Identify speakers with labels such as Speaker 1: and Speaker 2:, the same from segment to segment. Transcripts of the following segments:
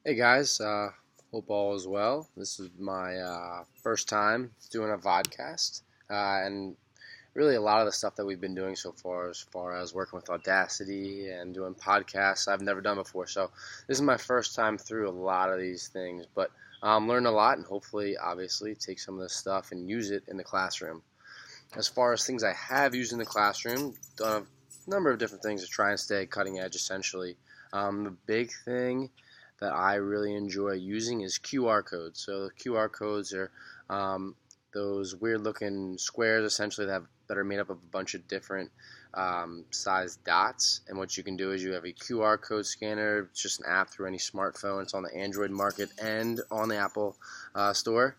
Speaker 1: Hey guys, hope all is well. This is my first time doing a vodcast, and really a lot of the stuff that we've been doing so far, as far as working with Audacity and doing podcasts, I've never done before. So this is my first time through a lot of these things, but learn a lot and hopefully, obviously, take some of this stuff and use it in the classroom. As far as things I have used in the classroom, done a number of different things to try and stay cutting edge, essentially. The big thing that I really enjoy using is QR codes. So the QR codes are those weird-looking squares, essentially that are made up of a bunch of different sized dots. And what you can do is you have a QR code scanner. It's just an app through any smartphone. It's on the Android market and on the Apple store.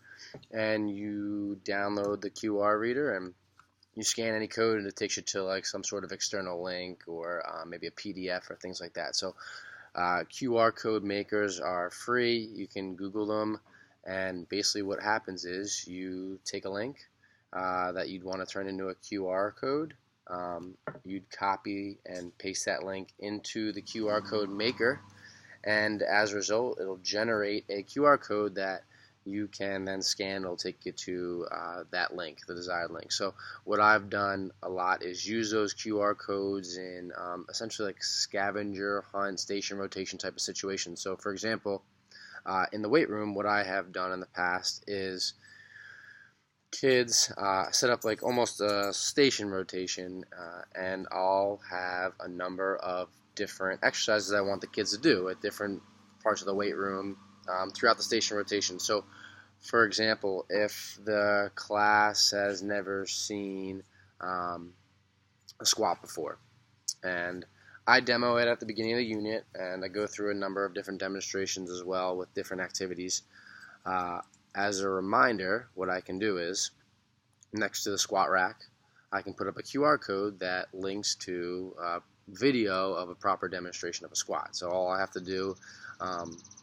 Speaker 1: And you download the QR reader and you scan any code and it takes you to like some sort of external link or maybe a PDF or things like that. So QR code makers are free. You can Google them, and basically what happens is you take a link that you'd want to turn into a QR code. You'd copy and paste that link into the QR code maker, and as a result, it'll generate a QR code that you can then scan. It'll take you to that link, the desired link. So what I've done a lot is use those QR codes in essentially like scavenger hunt, station rotation type of situations. So for example, in the weight room, what I have done in the past is kids set up like almost a station rotation, and I'll have a number of different exercises I want the kids to do at different parts of the weight room throughout the station rotation. So, for example, if the class has never seen a squat before, and I demo it at the beginning of the unit, and I go through a number of different demonstrations as well with different activities. Uh, as a reminder, what I can do is next to the squat rack, I can put up a QR code that links to a video of a proper demonstration of a squat. So all I have to do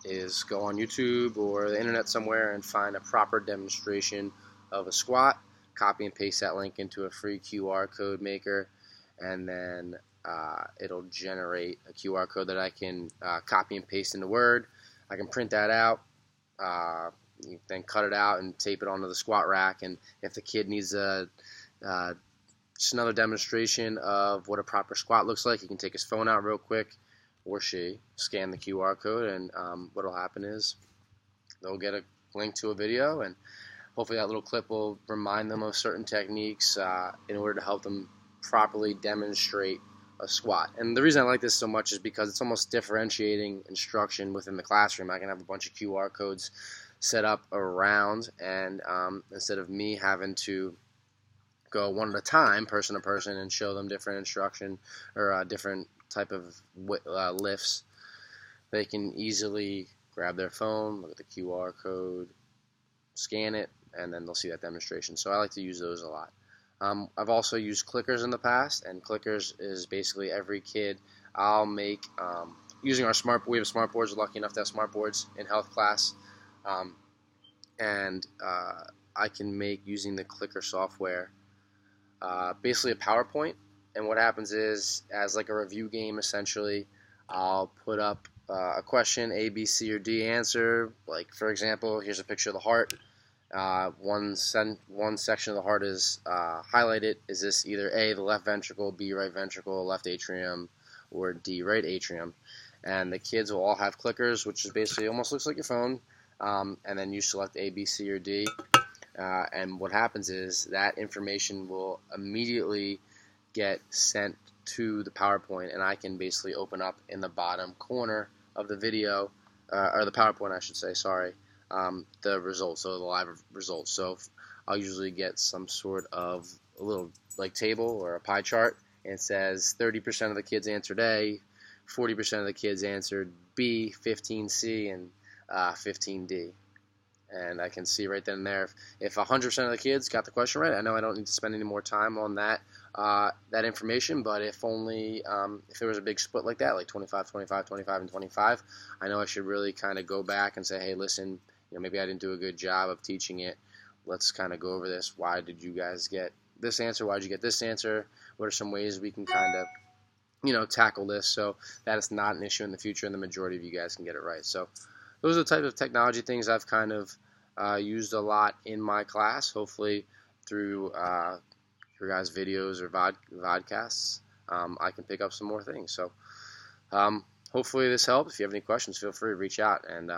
Speaker 1: is go on YouTube or the internet somewhere and find a proper demonstration of a squat, copy and paste that link into a free QR code maker, and then it'll generate a QR code that I can copy and paste into Word. I can print that out. You then cut it out and tape it onto the squat rack. And if the kid needs just another demonstration of what a proper squat looks like, he can take his phone out real quick, or she scan the QR code, and what will happen is they'll get a link to a video, and hopefully that little clip will remind them of certain techniques in order to help them properly demonstrate a squat. And the reason I like this so much is because it's almost differentiating instruction within the classroom. I can have a bunch of QR codes set up around, and instead of me having to go one at a time, person to person, and show them different instruction or different type of lifts, they can easily grab their phone, look at the QR code, scan it, and then they'll see that demonstration. So I like to use those a lot. I've also used clickers in the past, and clickers is basically every kid I'll make using our we have smart boards. We're lucky enough to have smart boards in health class, and I can make using the clicker software basically a PowerPoint. And what happens is, as like a review game, essentially, I'll put up a question, A, B, C, or D answer. Like, for example, here's a picture of the heart. One section of the heart is highlighted. Is this either A, the left ventricle, B, right ventricle, left atrium, or D, right atrium? And the kids will all have clickers, which is basically almost looks like your phone. And then you select A, B, C, or D. And what happens is that information will immediately get sent to the PowerPoint, and I can basically open up in the bottom corner of the video, or the PowerPoint, I should say, sorry, the results, so the live results. So I'll usually get some sort of a little like table or a pie chart, and it says 30% of the kids answered A, 40% of the kids answered B, 15C, and 15D. And I can see right then and there if 100% of the kids got the question right. I know I don't need to spend any more time on that information, but if only if there was a big split like that, like 25, 25, 25, and 25, I know I should really kind of go back and say, hey, listen, maybe I didn't do a good job of teaching it. Let's kind of go over this. Why did you guys get this answer? Why did you get this answer? What are some ways we can kind of tackle this so that it's not an issue in the future and the majority of you guys can get it right? So those are the type of technology things I've kind of used a lot in my class. Hopefully, through your guys' videos or vodcasts, I can pick up some more things. So, hopefully this helps. If you have any questions, feel free to reach out, and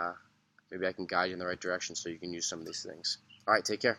Speaker 1: maybe I can guide you in the right direction so you can use some of these things. All right, take care.